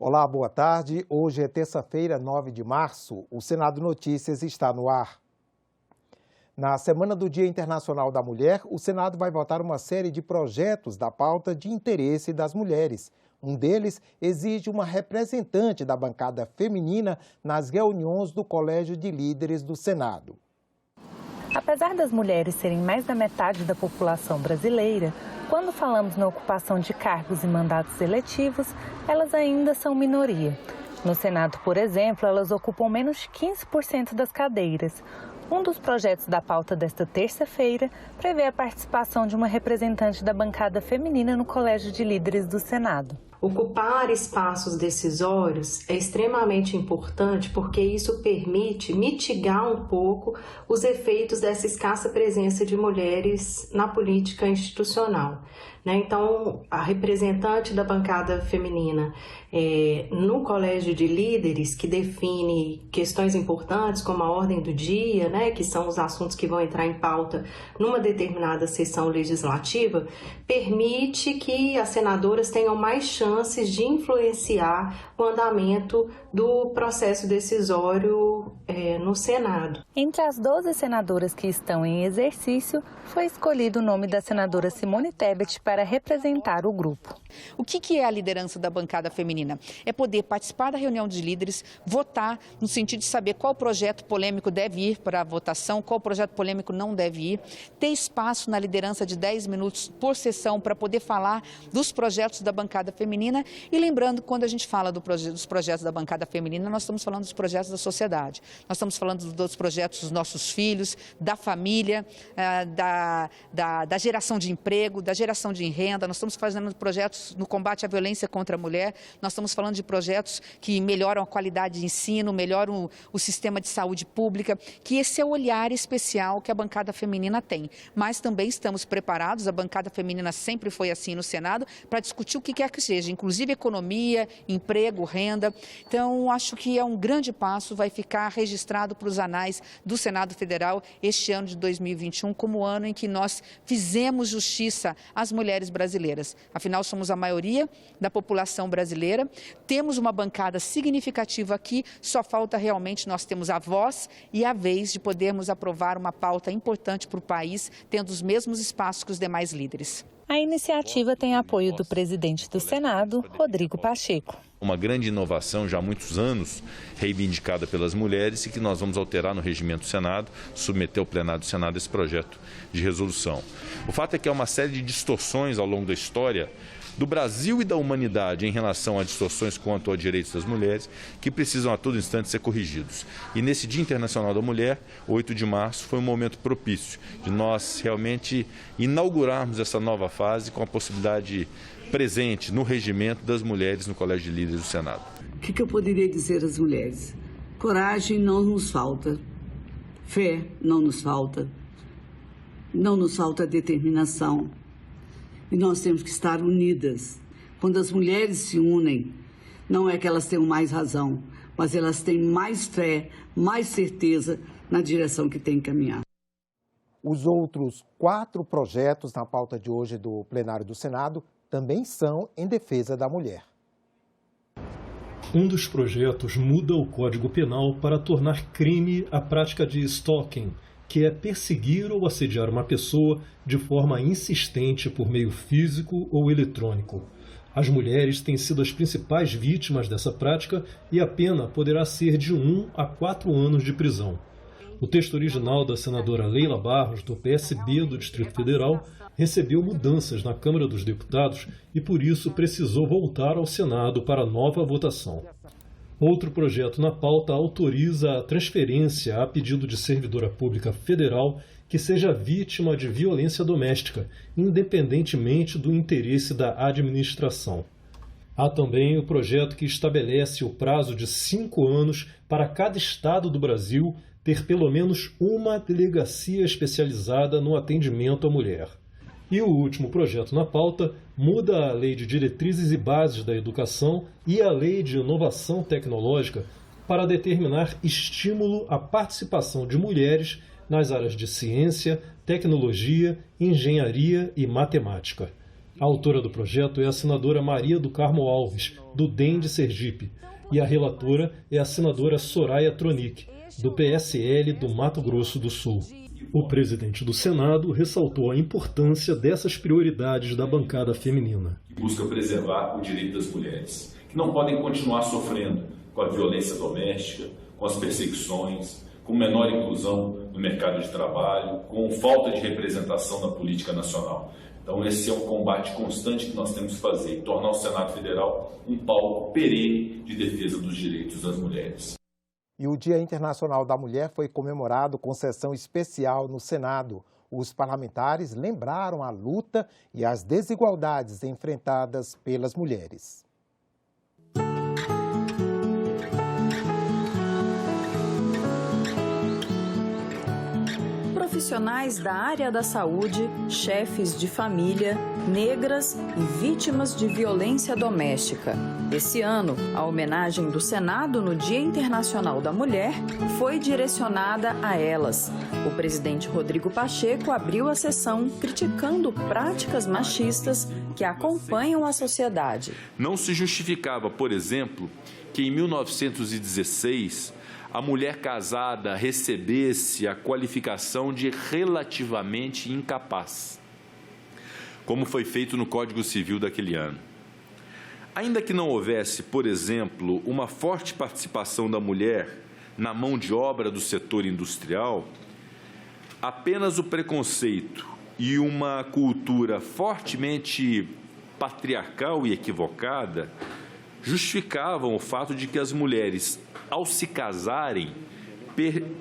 Olá, boa tarde. Hoje é terça-feira, 9 de março. O Senado Notícias está no ar. Na Semana do Dia Internacional da Mulher, o Senado vai votar uma série de projetos da pauta de interesse das mulheres. Um deles exige uma representante da bancada feminina nas reuniões do Colégio de Líderes do Senado. Apesar das mulheres serem mais da metade da população brasileira, quando falamos na ocupação de cargos e mandatos eletivos, elas ainda são minoria. No Senado, por exemplo, elas ocupam menos de 15% das cadeiras. Um dos projetos da pauta desta terça-feira prevê a participação de uma representante da bancada feminina no Colégio de Líderes do Senado. Ocupar espaços decisórios é extremamente importante porque isso permite mitigar um pouco os efeitos dessa escassa presença de mulheres na política institucional. Então, a representante da bancada feminina no Colégio de Líderes, que define questões importantes como a ordem do dia, que são os assuntos que vão entrar em pauta numa determinada sessão legislativa, permite que as senadoras tenham mais chances de influenciar o andamento do processo decisório no Senado. Entre as 12 senadoras que estão em exercício, foi escolhido o nome da senadora Simone Tebet para representar o grupo. O que é a liderança da bancada feminina? É poder participar da reunião de líderes, votar no sentido de saber qual projeto polêmico deve ir para a votação, qual projeto polêmico não deve ir, ter espaço na liderança de 10 minutos por sessão para poder falar dos projetos da bancada feminina. E lembrando, quando a gente fala dos projetos da bancada feminina, nós estamos falando dos projetos da sociedade. Nós estamos falando dos projetos dos nossos filhos, da família, da geração de emprego, da geração de renda. Nós estamos fazendo projetos no combate à violência contra a mulher. Nós estamos falando de projetos que melhoram a qualidade de ensino, melhoram o sistema de saúde pública, que esse é o olhar especial que a bancada feminina tem. Mas também estamos preparados, a bancada feminina sempre foi assim no Senado, para discutir o que quer que seja, inclusive economia, emprego, renda. Então, acho que é um grande passo, vai ficar registrado para os anais do Senado Federal este ano de 2021 como o ano em que nós fizemos justiça às mulheres brasileiras. Afinal, somos a maioria da população brasileira, temos uma bancada significativa aqui, só falta realmente nós termos a voz e a vez de podermos aprovar uma pauta importante para o país, tendo os mesmos espaços que os demais líderes. A iniciativa tem apoio do presidente do Senado, Rodrigo Pacheco. Uma grande inovação já há muitos anos, reivindicada pelas mulheres e que nós vamos alterar no regimento do Senado, submeter ao plenário do Senado esse projeto de resolução. O fato é que há uma série de distorções ao longo da história do Brasil e da humanidade em relação a distorções quanto aos direitos das mulheres, que precisam a todo instante ser corrigidos. E nesse Dia Internacional da Mulher, 8 de março, foi um momento propício de nós realmente inaugurarmos essa nova fase com a possibilidade presente no regimento das mulheres no Colégio de Líderes do Senado. O que eu poderia dizer às mulheres? Coragem não nos falta, fé não nos falta, não nos falta determinação. E nós temos que estar unidas. Quando as mulheres se unem, não é que elas tenham mais razão, mas elas têm mais fé, mais certeza na direção que têm que caminhar. Os outros 4 projetos na pauta de hoje do plenário do Senado também são em defesa da mulher. Um dos projetos muda o Código Penal para tornar crime a prática de stalking, que é perseguir ou assediar uma pessoa de forma insistente por meio físico ou eletrônico. As mulheres têm sido as principais vítimas dessa prática e a pena poderá ser de 1 a 4 anos de prisão. O texto original da senadora Leila Barros, do PSB do Distrito Federal, recebeu mudanças na Câmara dos Deputados e, por isso, precisou voltar ao Senado para nova votação. Outro projeto na pauta autoriza a transferência a pedido de servidora pública federal que seja vítima de violência doméstica, independentemente do interesse da administração. Há também o projeto que estabelece o prazo de 5 anos para cada estado do Brasil ter pelo menos uma delegacia especializada no atendimento à mulher. E o último projeto na pauta muda a Lei de Diretrizes e Bases da Educação e a Lei de Inovação Tecnológica para determinar estímulo à participação de mulheres nas áreas de ciência, tecnologia, engenharia e matemática. A autora do projeto é a senadora Maria do Carmo Alves, do DEM de Sergipe, e a relatora é a senadora Soraya Tronic, do PSL do Mato Grosso do Sul. O presidente do Senado ressaltou a importância dessas prioridades da bancada feminina. Busca preservar o direito das mulheres, que não podem continuar sofrendo com a violência doméstica, com as perseguições, com menor inclusão no mercado de trabalho, com falta de representação na política nacional. Então esse é um combate constante que nós temos que fazer, tornar o Senado Federal um palco perene de defesa dos direitos das mulheres. E o Dia Internacional da Mulher foi comemorado com sessão especial no Senado. Os parlamentares lembraram a luta e as desigualdades enfrentadas pelas mulheres. Profissionais da área da saúde, chefes de família, negras e vítimas de violência doméstica. Esse ano, a homenagem do Senado no Dia Internacional da Mulher foi direcionada a elas. O presidente Rodrigo Pacheco abriu a sessão criticando práticas machistas que acompanham a sociedade. Não se justificava, por exemplo, que em 1916 a mulher casada recebesse a qualificação de relativamente incapaz, como foi feito no Código Civil daquele ano. Ainda que não houvesse, por exemplo, uma forte participação da mulher na mão de obra do setor industrial, apenas o preconceito e uma cultura fortemente patriarcal e equivocada justificavam o fato de que as mulheres, ao se casarem,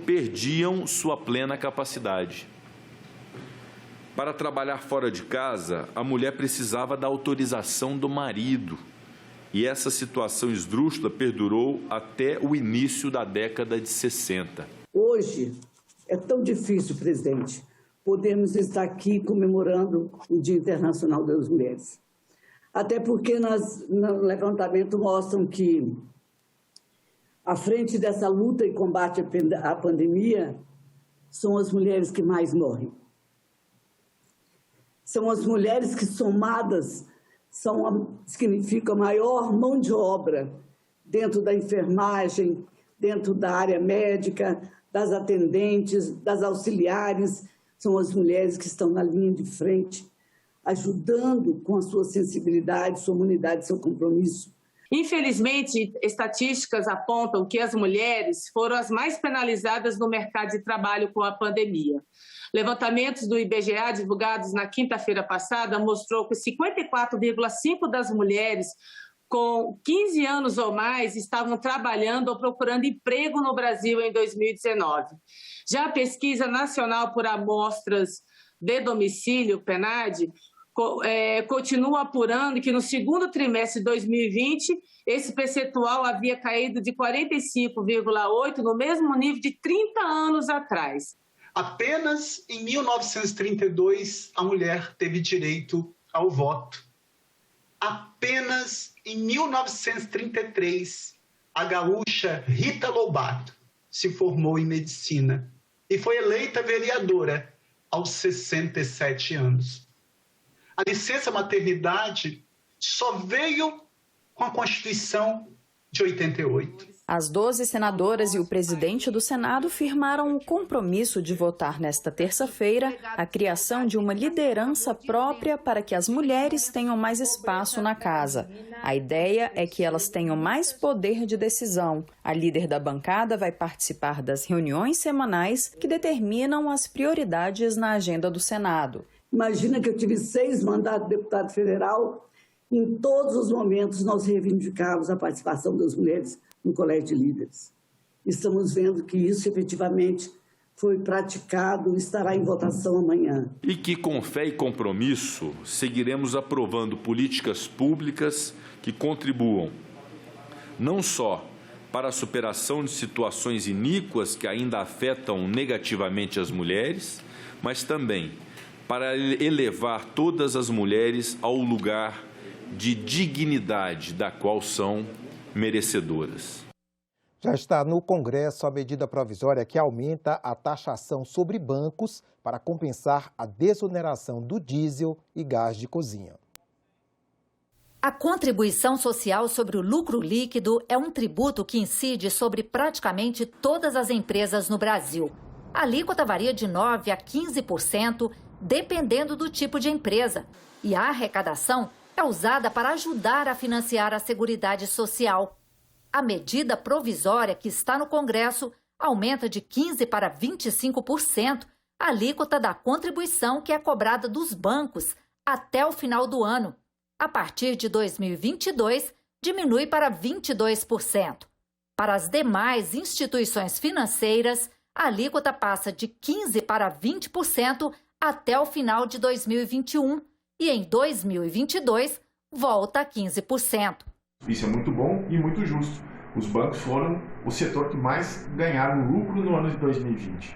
perdiam sua plena capacidade. Para trabalhar fora de casa, a mulher precisava da autorização do marido. E essa situação esdrúxula perdurou até o início da década de 60. Hoje é tão difícil, presidente, podermos estar aqui comemorando o Dia Internacional das Mulheres. Até porque no levantamento mostram que, à frente dessa luta e combate à pandemia, são as mulheres que mais morrem. São as mulheres que, somadas, significam a maior mão de obra dentro da enfermagem, dentro da área médica, das atendentes, das auxiliares. São as mulheres que estão na linha de frente, ajudando com a sua sensibilidade, sua humanidade, seu compromisso. Infelizmente, estatísticas apontam que as mulheres foram as mais penalizadas no mercado de trabalho com a pandemia. Levantamentos do IBGE divulgados na quinta-feira passada mostrou que 54,5% das mulheres com 15 anos ou mais estavam trabalhando ou procurando emprego no Brasil em 2019. Já a Pesquisa Nacional por Amostras de Domicílio, PNAD, continua apurando que no segundo trimestre de 2020, esse percentual havia caído de 45,8% no mesmo nível de 30 anos atrás. Apenas em 1932 a mulher teve direito ao voto. Apenas em 1933 a gaúcha Rita Lobato se formou em medicina e foi eleita vereadora aos 67 anos. A licença maternidade só veio com a Constituição de 88. As 12 senadoras e o presidente do Senado firmaram o compromisso de votar nesta terça-feira a criação de uma liderança própria para que as mulheres tenham mais espaço na casa. A ideia é que elas tenham mais poder de decisão. A líder da bancada vai participar das reuniões semanais que determinam as prioridades na agenda do Senado. Imagina que eu tive 6 mandatos de deputado federal. Em todos os momentos nós reivindicávamos a participação das mulheres no Colégio de Líderes. Estamos vendo que isso efetivamente foi praticado e estará em votação amanhã. E que com fé e compromisso seguiremos aprovando políticas públicas que contribuam não só para a superação de situações iníquas que ainda afetam negativamente as mulheres, mas também para elevar todas as mulheres ao lugar de dignidade da qual são merecedoras. Já está no Congresso a medida provisória que aumenta a taxação sobre bancos para compensar a desoneração do diesel e gás de cozinha. A contribuição social sobre o lucro líquido é um tributo que incide sobre praticamente todas as empresas no Brasil. A alíquota varia de 9% a 15%, dependendo do tipo de empresa. E a arrecadação é usada para ajudar a financiar a Seguridade Social. A medida provisória que está no Congresso aumenta de 15% para 25% a alíquota da contribuição que é cobrada dos bancos até o final do ano. A partir de 2022, diminui para 22%. Para as demais instituições financeiras, a alíquota passa de 15% para 20% até o final de 2021 e em 2022 volta a 15%. Isso é muito bom e muito justo. Os bancos foram o setor que mais ganharam lucro no ano de 2020.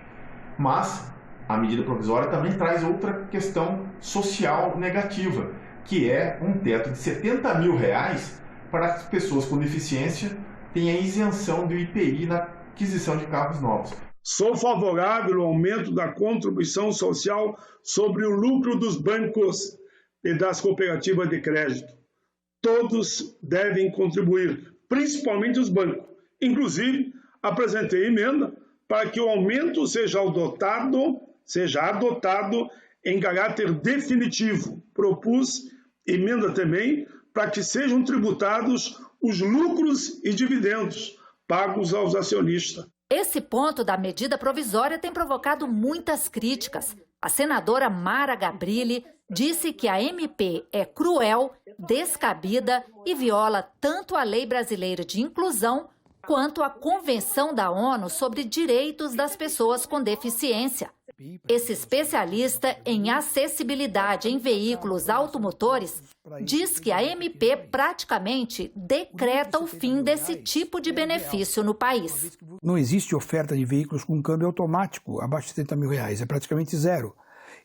Mas a medida provisória também traz outra questão social negativa, que é um teto de R$70 mil para as pessoas com deficiência tenham isenção do IPI na aquisição de carros novos. Sou favorável ao aumento da contribuição social sobre o lucro dos bancos e das cooperativas de crédito. Todos devem contribuir, principalmente os bancos. Inclusive, apresentei emenda para que o aumento seja adotado em caráter definitivo. Propus emenda também para que sejam tributados os lucros e dividendos pagos aos acionistas. Esse ponto da medida provisória tem provocado muitas críticas. A senadora Mara Gabrilli disse que a MP é cruel, descabida e viola tanto a Lei Brasileira de Inclusão quanto a Convenção da ONU sobre Direitos das Pessoas com Deficiência. Esse especialista em acessibilidade em veículos automotores diz que a MP praticamente decreta o fim desse tipo de benefício no país. Não existe oferta de veículos com câmbio automático abaixo de R$70 mil, é praticamente zero.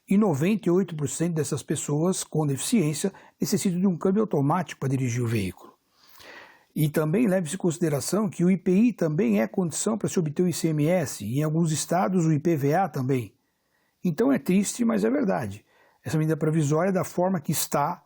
E 98% dessas pessoas com deficiência necessitam de um câmbio automático para dirigir o veículo. E também leve-se em consideração que o IPI também é condição para se obter o ICMS, e em alguns estados o IPVA também. Então é triste, mas é verdade. Essa medida provisória, da forma que está,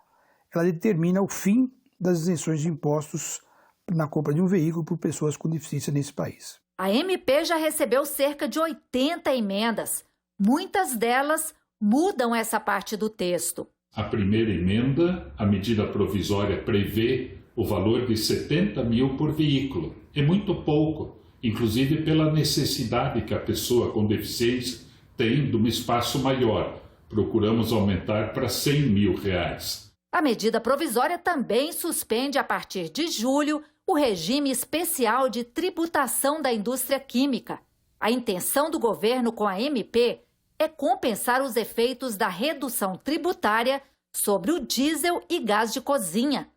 ela determina o fim das isenções de impostos na compra de um veículo por pessoas com deficiência nesse país. A MP já recebeu cerca de 80 emendas. Muitas delas mudam essa parte do texto. A primeira emenda, a medida provisória prevê o valor de R$70 mil por veículo. É muito pouco, inclusive pela necessidade que a pessoa com deficiência tem de um espaço maior. Procuramos aumentar para R$100 mil. A medida provisória também suspende, a partir de julho, o regime especial de tributação da indústria química. A intenção do governo com a MP é compensar os efeitos da redução tributária sobre o diesel e gás de cozinha.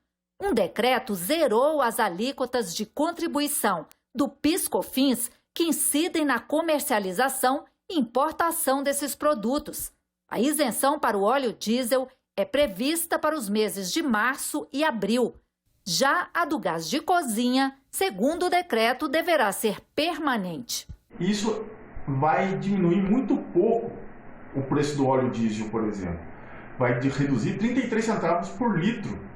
Um decreto zerou as alíquotas de contribuição do PIS/COFINS que incidem na comercialização e importação desses produtos. A isenção para o óleo diesel é prevista para os meses de março e abril. Já a do gás de cozinha, segundo o decreto, deverá ser permanente. Isso vai diminuir muito pouco o preço do óleo diesel, por exemplo. Vai reduzir 33 centavos por litro.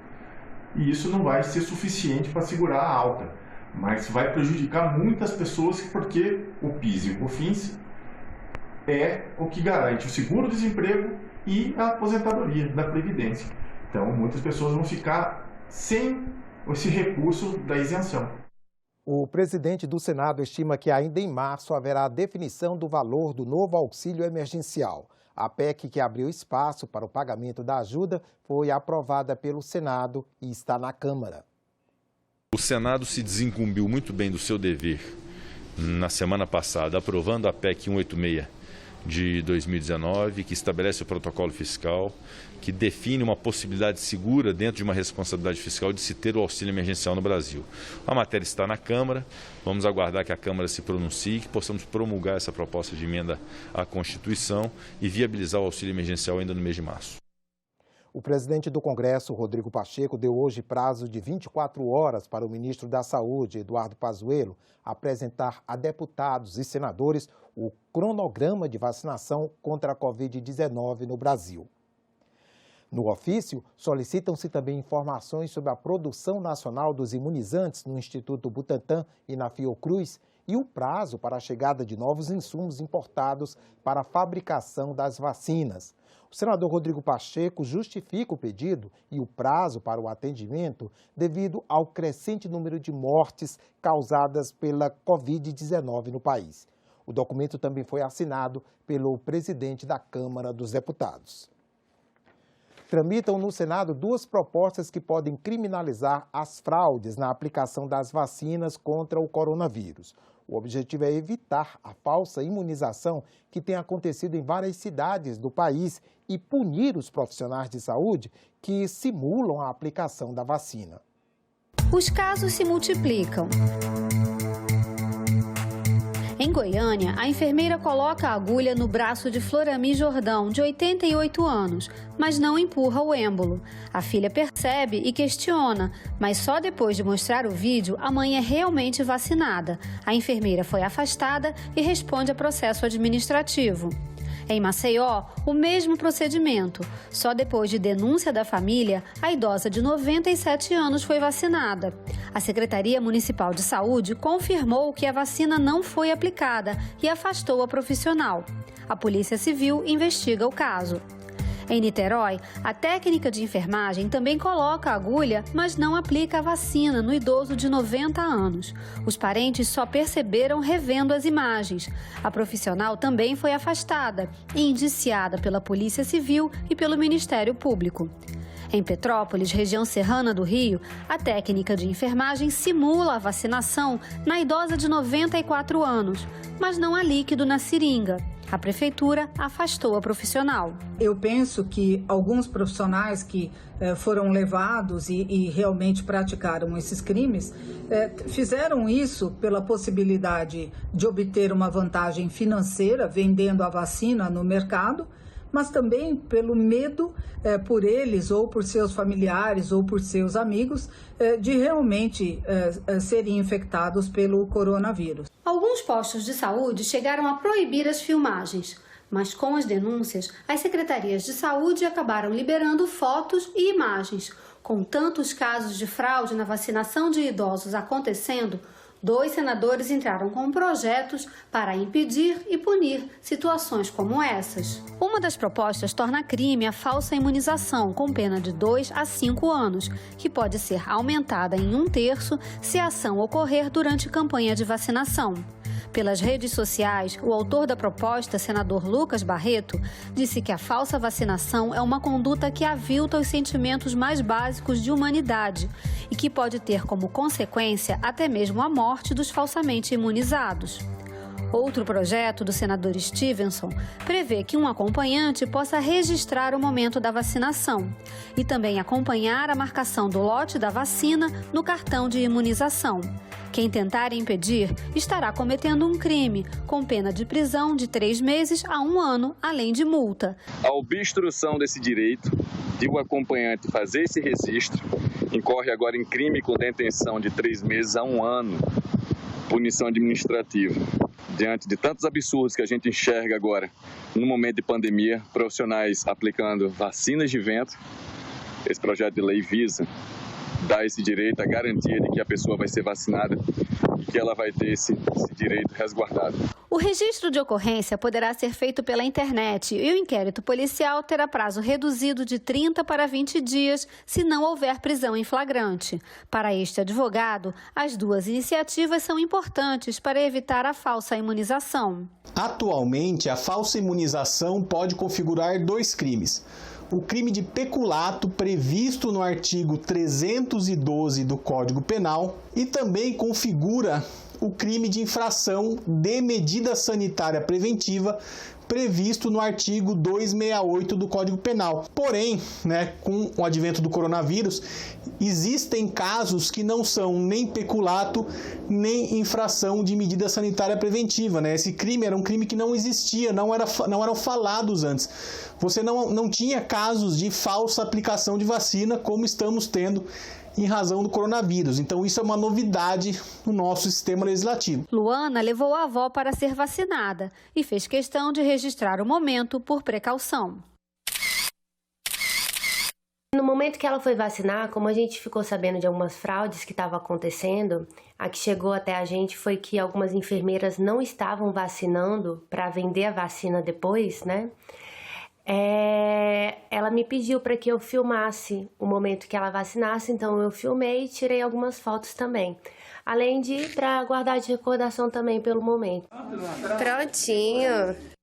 E isso não vai ser suficiente para segurar a alta. Mas vai prejudicar muitas pessoas, porque o PIS e o COFINS é o que garante o seguro-desemprego e a aposentadoria da Previdência. Então, muitas pessoas vão ficar sem esse recurso da isenção. O presidente do Senado estima que ainda em março haverá a definição do valor do novo auxílio emergencial. A PEC, que abriu espaço para o pagamento da ajuda, foi aprovada pelo Senado e está na Câmara. O Senado se desincumbiu muito bem do seu dever na semana passada, aprovando a PEC 186 de 2019, que estabelece o protocolo fiscal, que define uma possibilidade segura dentro de uma responsabilidade fiscal de se ter o auxílio emergencial no Brasil. A matéria está na Câmara, vamos aguardar que a Câmara se pronuncie, que possamos promulgar essa proposta de emenda à Constituição e viabilizar o auxílio emergencial ainda no mês de março. O presidente do Congresso, Rodrigo Pacheco, deu hoje prazo de 24 horas para o ministro da Saúde, Eduardo Pazuello, apresentar a deputados e senadores o cronograma de vacinação contra a Covid-19 no Brasil. No ofício, solicitam-se também informações sobre a produção nacional dos imunizantes no Instituto Butantan e na Fiocruz e o prazo para a chegada de novos insumos importados para a fabricação das vacinas. O senador Rodrigo Pacheco justifica o pedido e o prazo para o atendimento devido ao crescente número de mortes causadas pela Covid-19 no país. O documento também foi assinado pelo presidente da Câmara dos Deputados. Tramitam no Senado duas propostas que podem criminalizar as fraudes na aplicação das vacinas contra o coronavírus. O objetivo é evitar a falsa imunização que tem acontecido em várias cidades do país e punir os profissionais de saúde que simulam a aplicação da vacina. Os casos se multiplicam. Em Goiânia, a enfermeira coloca a agulha no braço de Florami Jordão, de 88 anos, mas não empurra o êmbolo. A filha percebe e questiona, mas só depois de mostrar o vídeo, a mãe é realmente vacinada. A enfermeira foi afastada e responde a processo administrativo. Em Maceió, o mesmo procedimento. Só depois de denúncia da família, a idosa de 97 anos foi vacinada. A Secretaria Municipal de Saúde confirmou que a vacina não foi aplicada e afastou a profissional. A Polícia Civil investiga o caso. Em Niterói, a técnica de enfermagem também coloca a agulha, mas não aplica a vacina no idoso de 90 anos. Os parentes só perceberam revendo as imagens. A profissional também foi afastada e indiciada pela Polícia Civil e pelo Ministério Público. Em Petrópolis, região serrana do Rio, a técnica de enfermagem simula a vacinação na idosa de 94 anos, mas não há líquido na seringa. A prefeitura afastou a profissional. Eu penso que alguns profissionais que foram levados e realmente praticaram esses crimes, fizeram isso pela possibilidade de obter uma vantagem financeira vendendo a vacina no mercado, mas também pelo medo por eles ou por seus familiares ou por seus amigos de realmente serem infectados pelo coronavírus. Alguns postos de saúde chegaram a proibir as filmagens, mas com as denúncias, as secretarias de saúde acabaram liberando fotos e imagens. Com tantos casos de fraude na vacinação de idosos acontecendo, 2 senadores entraram com projetos para impedir e punir situações como essas. Uma das propostas torna crime a falsa imunização, com pena de 2 a 5 anos, que pode ser aumentada em 1/3 se a ação ocorrer durante campanha de vacinação. Pelas redes sociais, o autor da proposta, senador Lucas Barreto, disse que a falsa vacinação é uma conduta que avilta os sentimentos mais básicos de humanidade e que pode ter como consequência até mesmo a morte dos falsamente imunizados. Outro projeto do senador Stevenson prevê que um acompanhante possa registrar o momento da vacinação e também acompanhar a marcação do lote da vacina no cartão de imunização. Quem tentar impedir estará cometendo um crime, com pena de prisão de 3 meses a 1 ano, além de multa. A obstrução desse direito de o acompanhante fazer esse registro incorre agora em crime com detenção de 3 meses a 1 ano, punição administrativa. Diante de tantos absurdos que a gente enxerga agora, no momento de pandemia, profissionais aplicando vacinas de vento, esse projeto de lei visa dar esse direito, a garantia de que a pessoa vai ser vacinada e que ela vai ter esse direito resguardado. O registro de ocorrência poderá ser feito pela internet e o inquérito policial terá prazo reduzido de 30 para 20 dias se não houver prisão em flagrante. Para este advogado, as 2 iniciativas são importantes para evitar a falsa imunização. Atualmente, a falsa imunização pode configurar 2 crimes. O crime de peculato previsto no artigo 312 do Código Penal e também configura o crime de infração de medida sanitária preventiva previsto no artigo 268 do Código Penal. Porém, com o advento do coronavírus, existem casos que não são nem peculato, nem infração de medida sanitária preventiva. Esse crime era um crime que não existia, não eram falados antes. Você não tinha casos de falsa aplicação de vacina como estamos tendo em razão do coronavírus. Então, isso é uma novidade no nosso sistema legislativo. Luana levou a avó para ser vacinada e fez questão de registrar o momento por precaução. momento que ela foi vacinar, como a gente ficou sabendo de algumas fraudes que estavam acontecendo, a que chegou até a gente foi que algumas enfermeiras não estavam vacinando para vender a vacina depois, né? Ela me pediu para que eu filmasse o momento que ela vacinasse, então eu filmei e tirei algumas fotos também. Além de para guardar de recordação também pelo momento. Prontinho!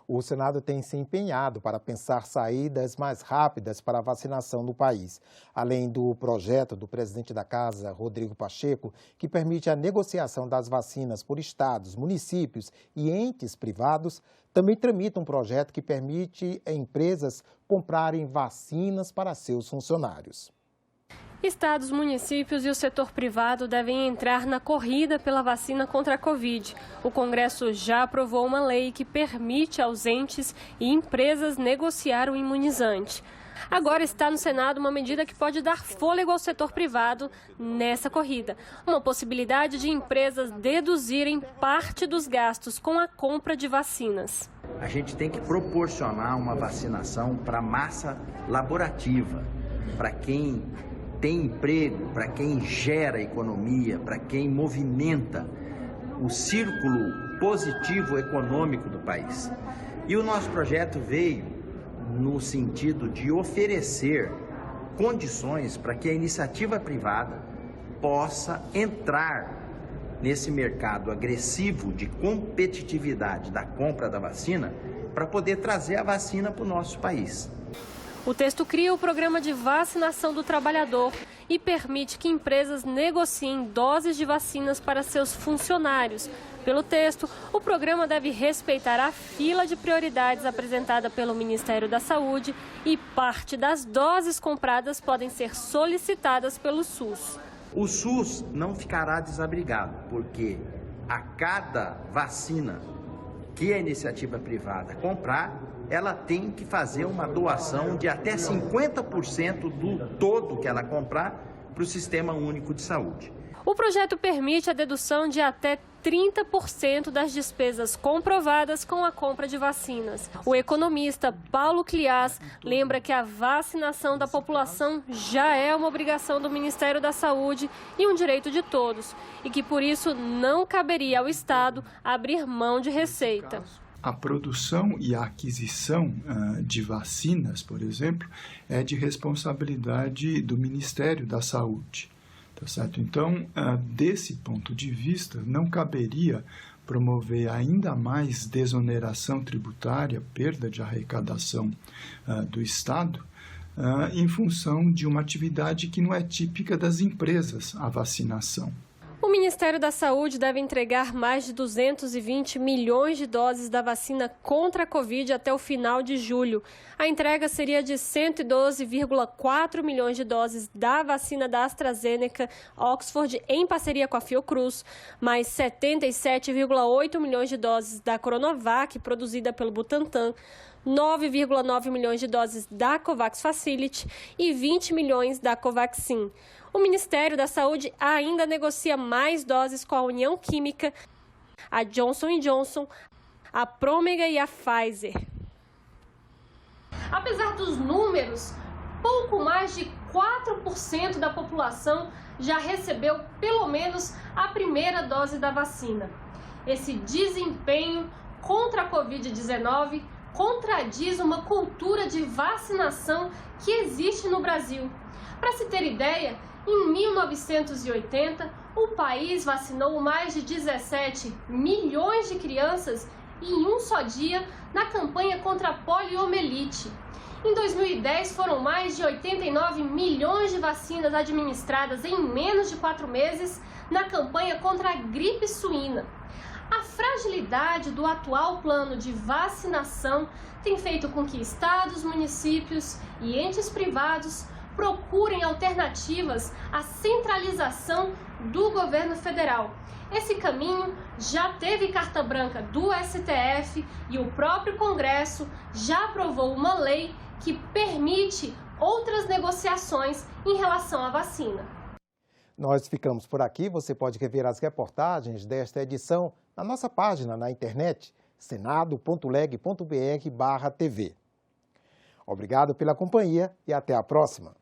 O Senado tem se empenhado para pensar saídas mais rápidas para a vacinação no país. Além do projeto do presidente da Casa, Rodrigo Pacheco, que permite a negociação das vacinas por estados, municípios e entes privados, também tramita um projeto que permite empresas comprarem vacinas para seus funcionários. Estados, municípios e o setor privado devem entrar na corrida pela vacina contra a Covid. O Congresso já aprovou uma lei que permite aos entes e empresas negociar o imunizante. Agora está no Senado uma medida que pode dar fôlego ao setor privado nessa corrida. Uma possibilidade de empresas deduzirem parte dos gastos com a compra de vacinas. A gente tem que proporcionar uma vacinação para a massa laborativa, para quem tem emprego, para quem gera economia, para quem movimenta o círculo positivo econômico do país. E o nosso projeto veio no sentido de oferecer condições para que a iniciativa privada possa entrar nesse mercado agressivo de competitividade da compra da vacina para poder trazer a vacina para o nosso país. O texto cria o programa de vacinação do trabalhador e permite que empresas negociem doses de vacinas para seus funcionários. Pelo texto, o programa deve respeitar a fila de prioridades apresentada pelo Ministério da Saúde e parte das doses compradas podem ser solicitadas pelo SUS. O SUS não ficará desabrigado, porque a cada vacina que a iniciativa privada comprar, ela tem que fazer uma doação de até 50% do todo que ela comprar para o Sistema Único de Saúde. O projeto permite a dedução de até 30% das despesas comprovadas com a compra de vacinas. O economista Paulo Clias lembra que a vacinação da população já é uma obrigação do Ministério da Saúde e um direito de todos, e que por isso não caberia ao Estado abrir mão de receita. A produção e a aquisição de vacinas, por exemplo, é de responsabilidade do Ministério da Saúde. Tá certo? Então, desse ponto de vista, não caberia promover ainda mais desoneração tributária, perda de arrecadação do Estado, em função de uma atividade que não é típica das empresas, a vacinação. O Ministério da Saúde deve entregar mais de 220 milhões de doses da vacina contra a Covid até o final de julho. A entrega seria de 112,4 milhões de doses da vacina da AstraZeneca Oxford em parceria com a Fiocruz, mais 77,8 milhões de doses da Coronavac produzida pelo Butantan, 9,9 milhões de doses da Covax Facility e 20 milhões da Covaxin. O Ministério da Saúde ainda negocia mais doses com a União Química, a Johnson & Johnson, a Promega e a Pfizer. Apesar dos números, pouco mais de 4% da população já recebeu pelo menos a primeira dose da vacina. Esse desempenho contra a Covid-19 contradiz uma cultura de vacinação que existe no Brasil. Para se ter ideia, em 1980, o país vacinou mais de 17 milhões de crianças em um só dia na campanha contra a poliomielite. Em 2010, foram mais de 89 milhões de vacinas administradas em menos de 4 meses na campanha contra a gripe suína. A fragilidade do atual plano de vacinação tem feito com que estados, municípios e entes privados procurem alternativas à centralização do governo federal. Esse caminho já teve carta branca do STF e o próprio Congresso já aprovou uma lei que permite outras negociações em relação à vacina. Nós ficamos por aqui. Você pode rever as reportagens desta edição na nossa página na internet, senado.leg.br/tv. Obrigado pela companhia e até a próxima.